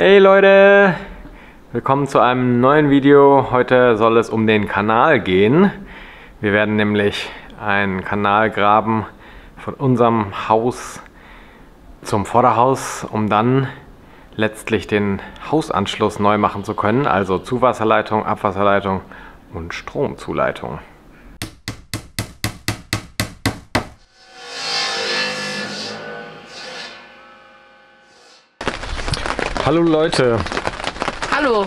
Hey Leute, willkommen zu einem neuen Video. Heute soll es um den Kanal gehen. Wir werden nämlich einen Kanal graben von unserem Haus zum Vorderhaus, um dann letztlich den Hausanschluss neu machen zu können, also Zuwasserleitung, Abwasserleitung und Stromzuleitung. Hallo Leute! Hallo!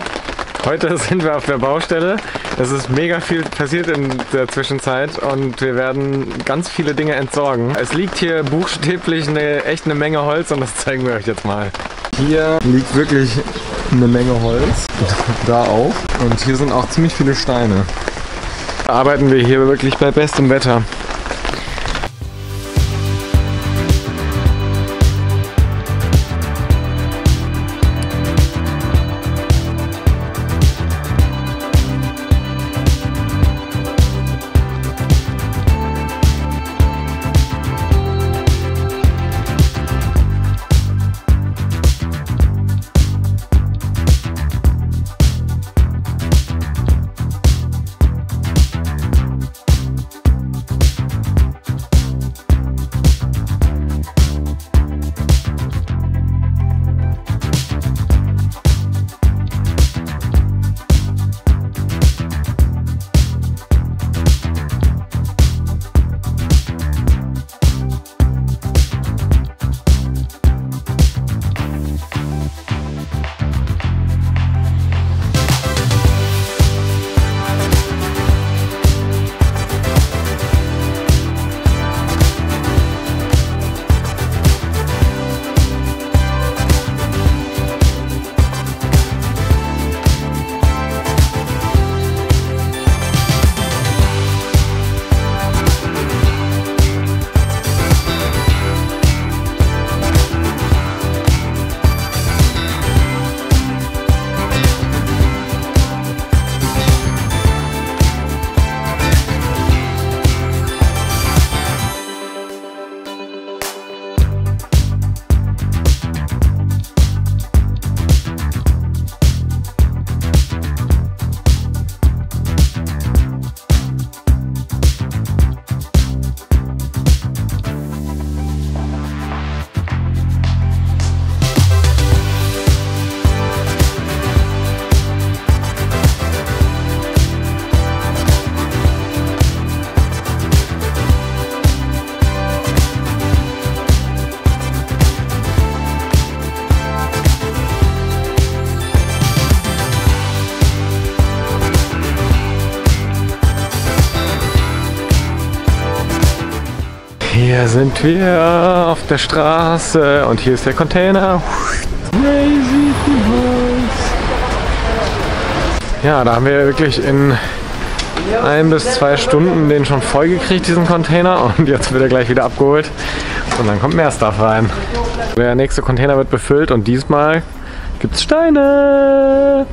Heute sind wir auf der Baustelle. Es ist mega viel passiert in der Zwischenzeit und wir werden ganz viele Dinge entsorgen. Es liegt hier buchstäblich eine Menge Holz und das zeigen wir euch jetzt mal. Hier liegt wirklich eine Menge Holz, da auch. Und hier sind auch ziemlich viele Steine. Da arbeiten wir hier wirklich bei bestem Wetter. Hier sind wir auf der Straße und hier ist der Container. Ja, da haben wir wirklich in 1 bis 2 Stunden den schon voll gekriegt, diesen Container, und jetzt wird er gleich wieder abgeholt und dann kommt mehr Stuff rein. Der nächste Container wird befüllt und diesmal gibt's Steine.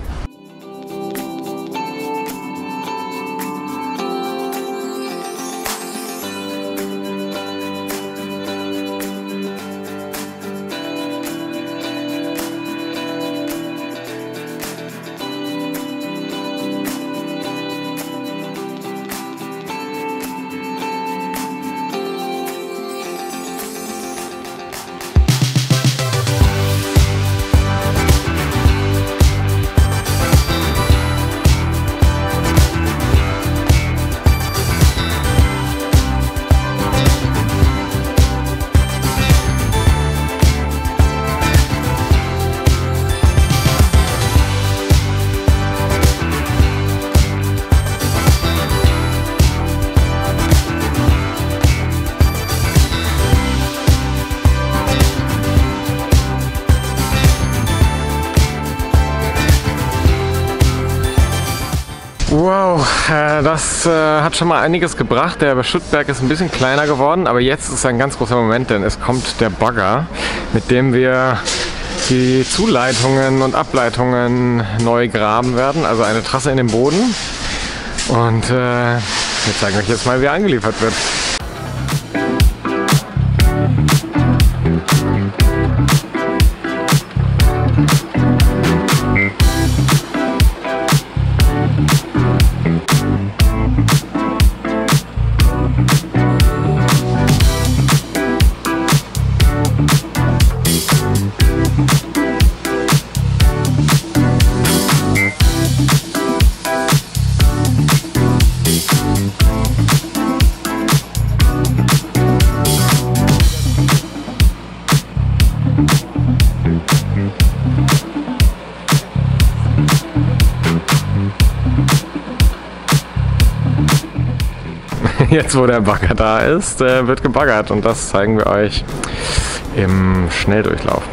Wow, das hat schon mal einiges gebracht. Der Schuttberg ist ein bisschen kleiner geworden, aber jetzt ist ein ganz großer Moment, denn es kommt der Bagger, mit dem wir die Zuleitungen und Ableitungen neu graben werden, also eine Trasse in den Boden. Und wir zeigen euch jetzt mal, wie er angeliefert wird. jetzt wo der Bagger da ist, wird gebaggert und das zeigen wir euch im Schnelldurchlauf.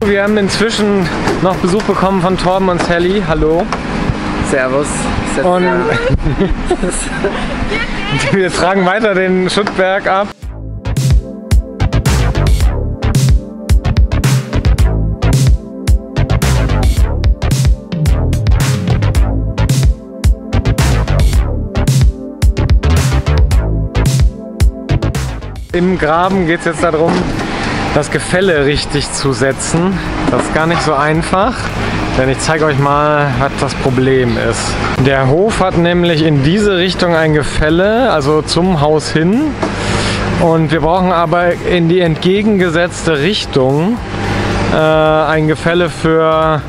Wir haben inzwischen noch Besuch bekommen von Torben und Sally. Hallo. Servus. Und wir tragen weiter den Schuttberg ab. Im Graben geht es jetzt darum, das Gefälle richtig zu setzen. Das ist gar nicht so einfach, denn ich zeige euch mal, was das Problem ist. Der Hof hat nämlich in diese Richtung ein Gefälle, also zum Haus hin. Und wir brauchen aber in die entgegengesetzte Richtung ein Gefälle für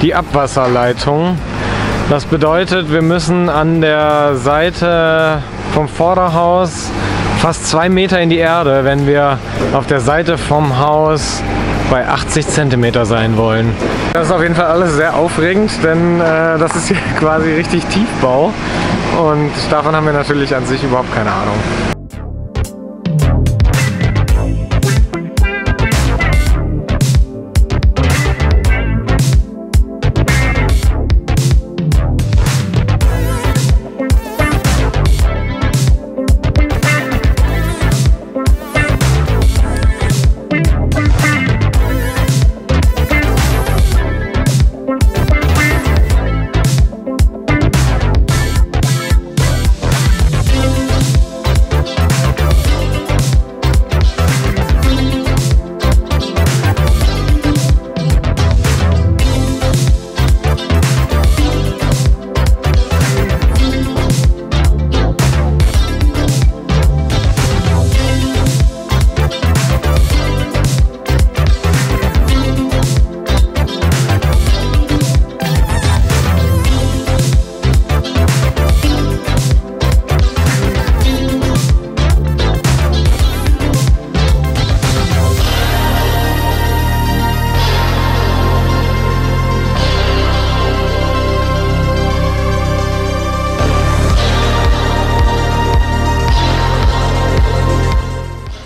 die Abwasserleitung. Das bedeutet, wir müssen an der Seite vom Vorderhaus fast 2 Meter in die Erde, wenn wir auf der Seite vom Haus bei 80 cm sein wollen. Das ist auf jeden Fall alles sehr aufregend, denn das ist hier quasi richtig Tiefbau und davon haben wir natürlich an sich überhaupt keine Ahnung.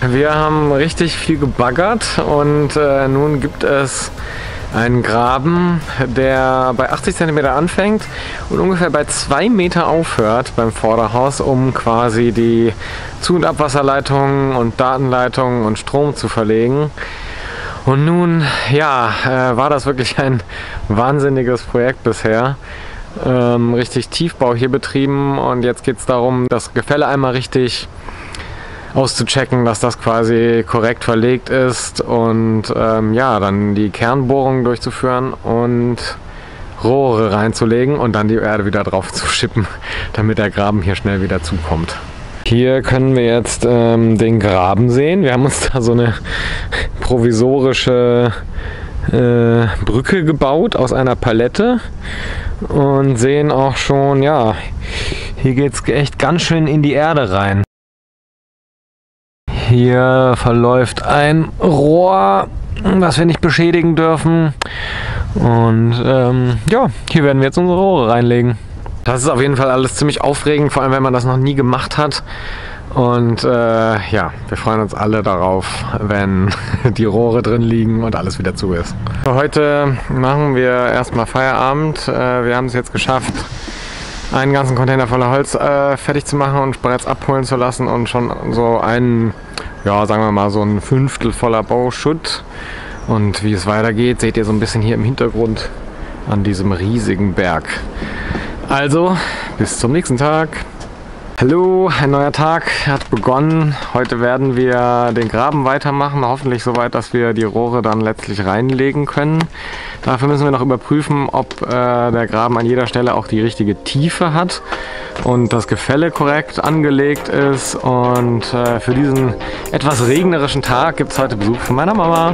Wir haben richtig viel gebaggert und nun gibt es einen Graben, der bei 80 cm anfängt und ungefähr bei 2 Meter aufhört beim Vorderhaus, um quasi die Zu- und Abwasserleitungen und Datenleitungen und Strom zu verlegen. Und nun, ja, war das wirklich ein wahnsinniges Projekt bisher. Richtig Tiefbau hier betrieben und jetzt geht es darum, das Gefälle einmal richtig auszuchecken, dass das quasi korrekt verlegt ist und ja, dann die Kernbohrung durchzuführen und Rohre reinzulegen und dann die Erde wieder drauf zu schippen, damit der Graben hier schnell wieder zukommt. Hier können wir jetzt den Graben sehen. Wir haben uns da so eine provisorische Brücke gebaut aus einer Palette und sehen auch schon, ja, hier geht es echt ganz schön in die Erde rein. Hier verläuft ein Rohr, was wir nicht beschädigen dürfen. Und ja, hier werden wir jetzt unsere Rohre reinlegen. Das ist auf jeden Fall alles ziemlich aufregend, vor allem wenn man das noch nie gemacht hat. Und ja, wir freuen uns alle darauf, wenn die Rohre drin liegen und alles wieder zu ist. Heute machen wir erstmal Feierabend. Wir haben es jetzt geschafft, einen ganzen Container voller Holz fertig zu machen und bereits abholen zu lassen und schon so einen, ja, sagen wir mal so ein Fünftel voller Bauschutt. Und wie es weitergeht, seht ihr so ein bisschen hier im Hintergrund an diesem riesigen Berg. Also, bis zum nächsten Tag. Hallo, ein neuer Tag hat begonnen. Heute werden wir den Graben weitermachen, hoffentlich so weit, dass wir die Rohre dann letztlich reinlegen können. Dafür müssen wir noch überprüfen, ob der Graben an jeder Stelle auch die richtige Tiefe hat und das Gefälle korrekt angelegt ist. Und für diesen etwas regnerischen Tag gibt es heute Besuch von meiner Mama.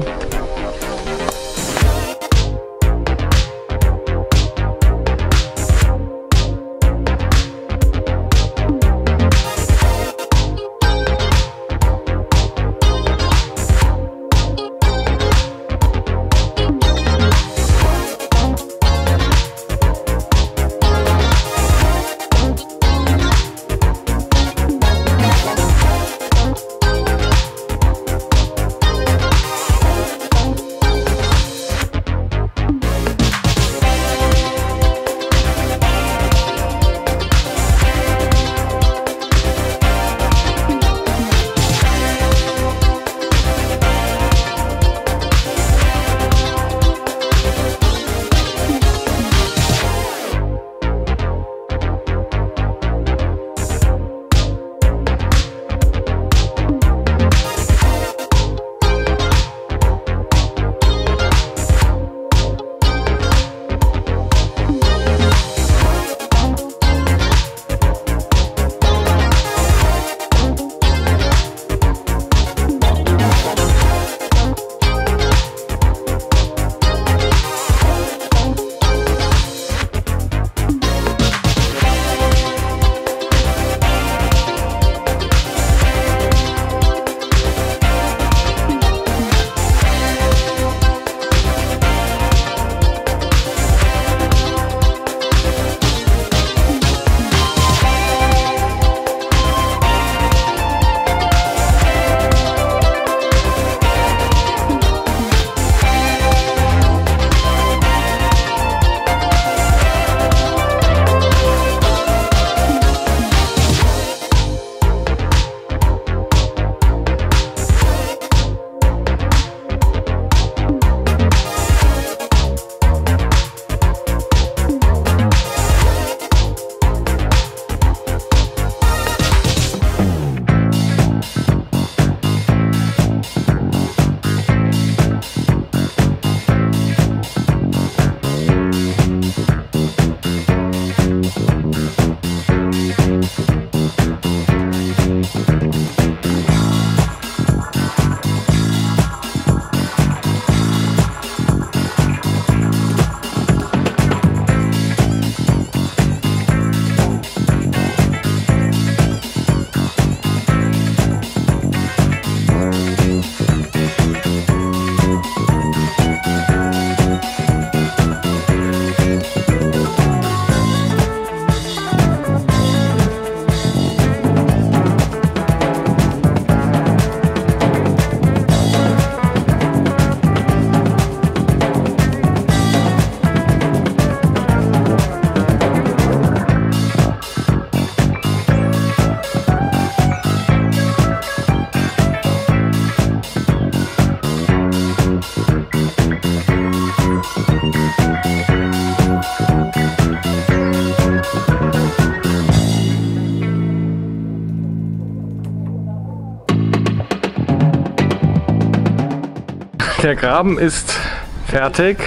Der Graben ist fertig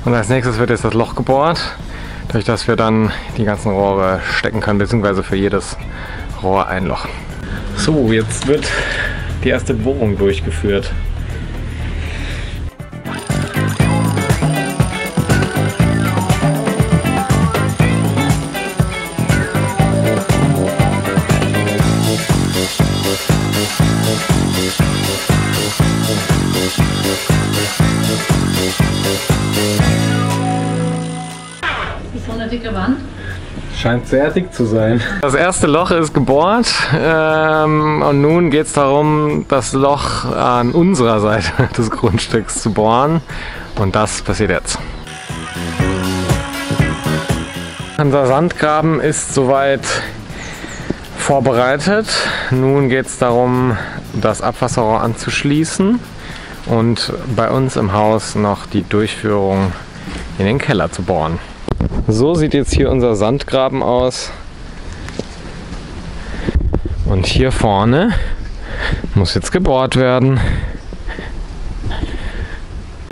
und als nächstes wird jetzt das Loch gebohrt, durch das wir dann die ganzen Rohre stecken können, beziehungsweise für jedes Rohr ein Loch. So, jetzt wird die erste Bohrung durchgeführt. Ist so eine dicke Wand? Scheint sehr dick zu sein. Das erste Loch ist gebohrt und nun geht es darum, das Loch an unserer Seite des Grundstücks zu bohren und das passiert jetzt. Unser Sandgraben ist soweit vorbereitet. Nun geht es darum, das Abwasserrohr anzuschließen und bei uns im Haus noch die Durchführung in den Keller zu bohren. So sieht jetzt hier unser Sandgraben aus. Und hier vorne muss jetzt gebohrt werden.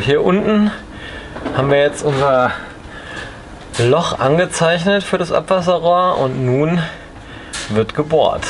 Hier unten haben wir jetzt unser Loch angezeichnet für das Abwasserrohr und nun wird gebohrt.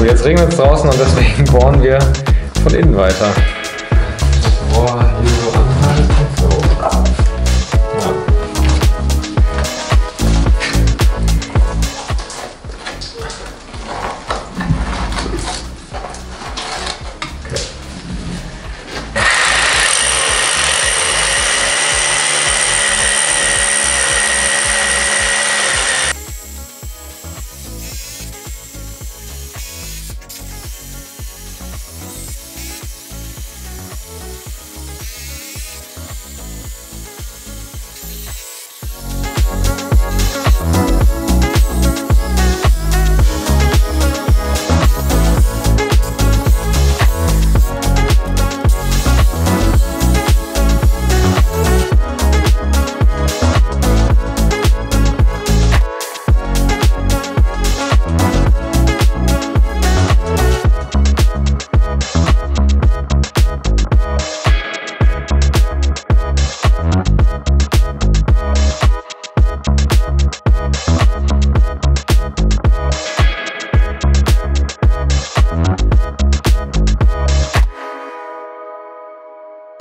Jetzt regnet es draußen und deswegen bohren wir von innen weiter. Boah, hier so anhalten. So. Ja.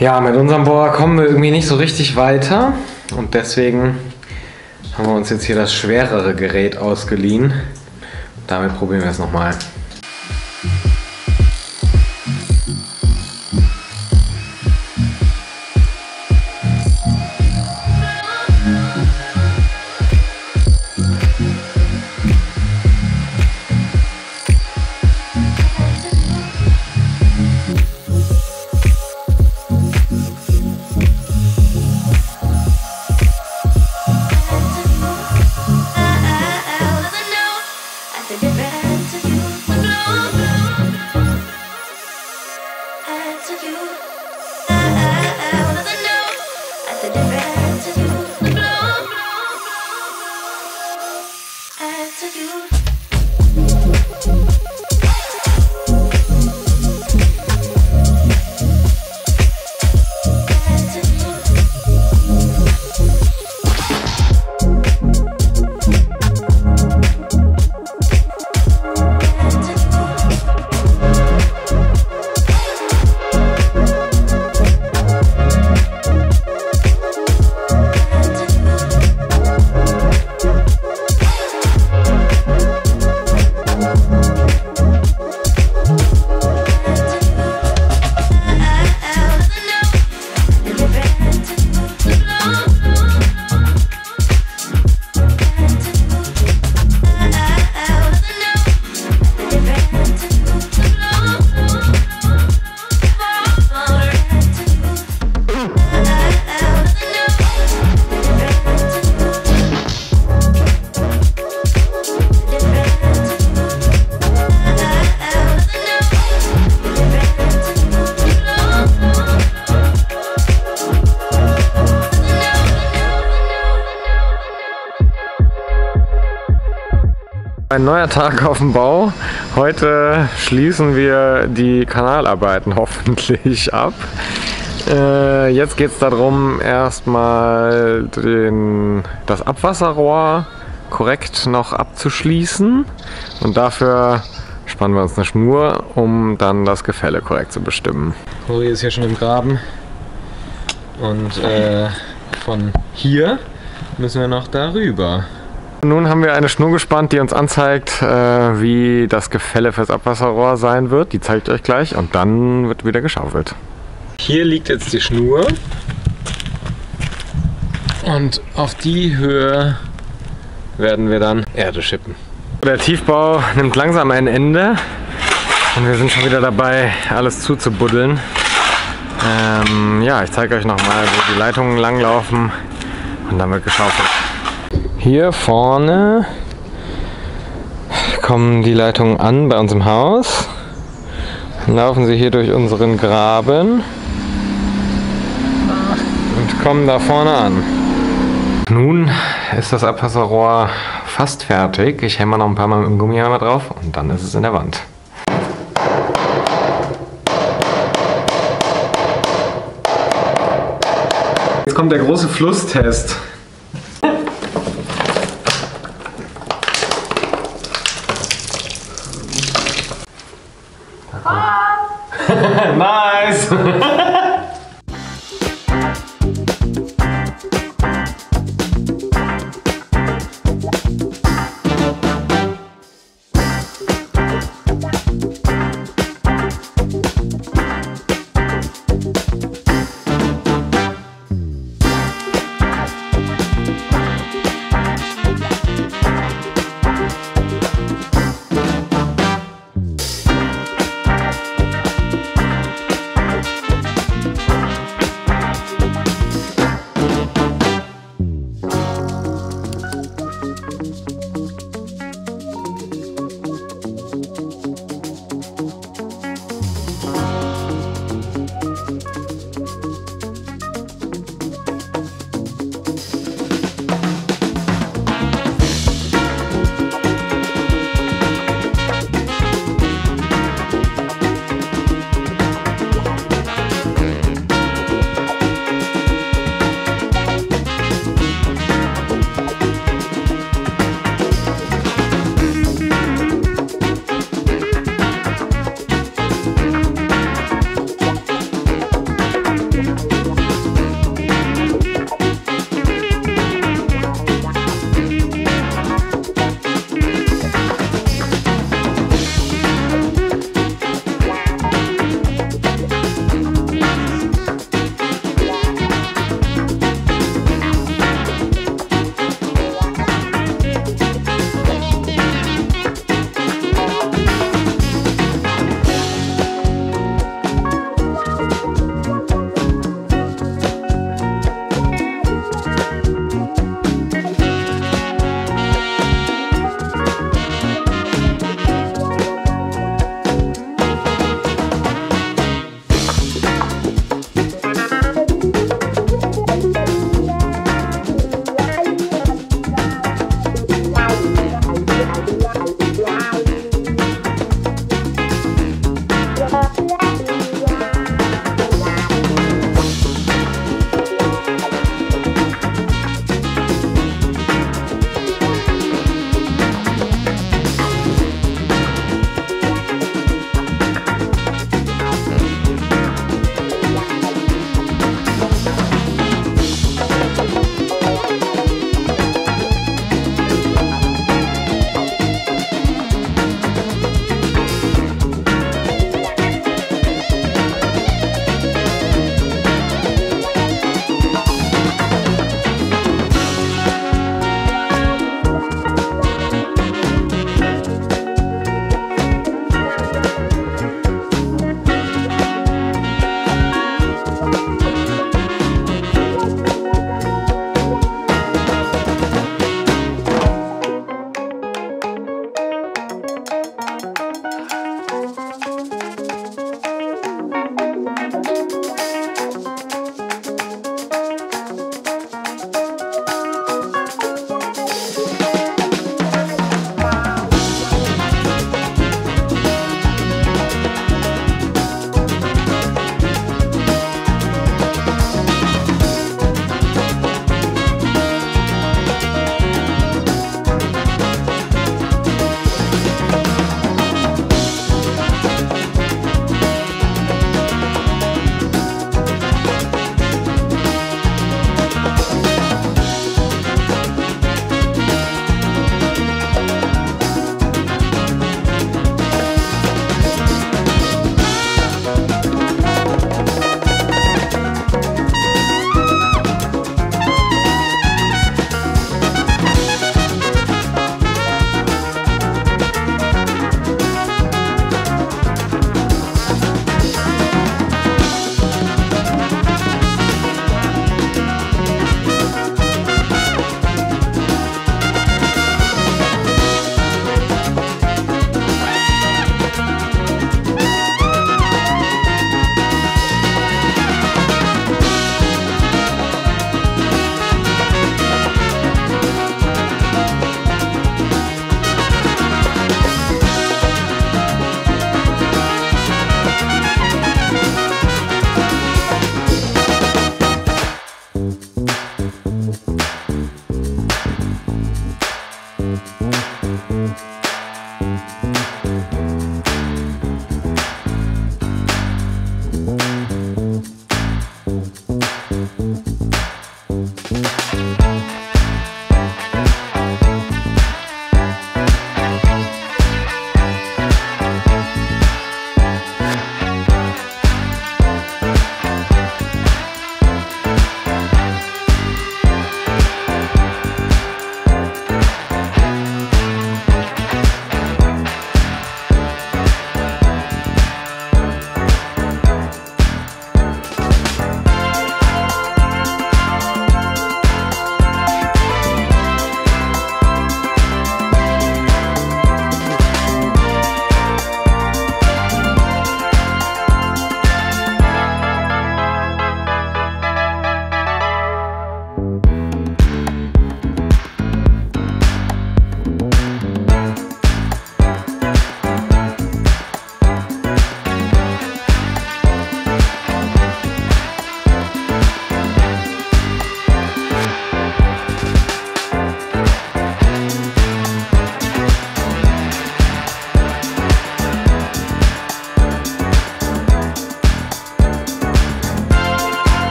Ja, mit unserem Bohrer kommen wir irgendwie nicht so richtig weiter und deswegen haben wir uns jetzt hier das schwerere Gerät ausgeliehen. Damit probieren wir es nochmal. Ein neuer Tag auf dem Bau. Heute schließen wir die Kanalarbeiten hoffentlich ab. Jetzt geht es darum, erstmal das Abwasserrohr korrekt noch abzuschließen. Und dafür spannen wir uns eine Schnur, um dann das Gefälle korrekt zu bestimmen. Hori ist hier schon im Graben. Und von hier müssen wir noch darüber. Nun haben wir eine Schnur gespannt, die uns anzeigt, wie das Gefälle fürs Abwasserrohr sein wird. Die zeige ich euch gleich und dann wird wieder geschaufelt. Hier liegt jetzt die Schnur und auf die Höhe werden wir dann Erde schippen. Der Tiefbau nimmt langsam ein Ende und wir sind schon wieder dabei, alles zuzubuddeln. Ja, ich zeige euch nochmal, wo die Leitungen langlaufen und dann wird geschaufelt. Hier vorne kommen die Leitungen an bei uns im Haus. Dann laufen sie hier durch unseren Graben und kommen da vorne an. Nun ist das Abwasserrohr fast fertig. Ich hämmer noch ein paar Mal mit dem Gummihammer drauf und dann ist es in der Wand. Jetzt kommt der große Flusstest. Nice!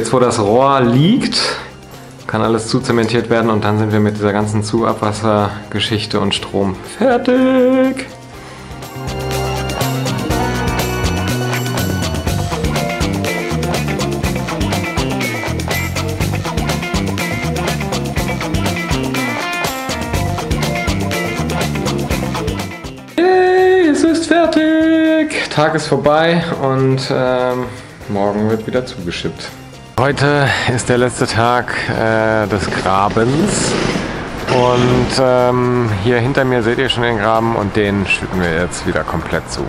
jetzt wo das Rohr liegt, kann alles zuzementiert werden und dann sind wir mit dieser ganzen Zuabwassergeschichte und Strom fertig. Yay, es ist fertig! Tag ist vorbei und morgen wird wieder zugeschippt. Heute ist der letzte Tag des Grabens und hier hinter mir seht ihr schon den Graben und den schippen wir jetzt wieder komplett zu.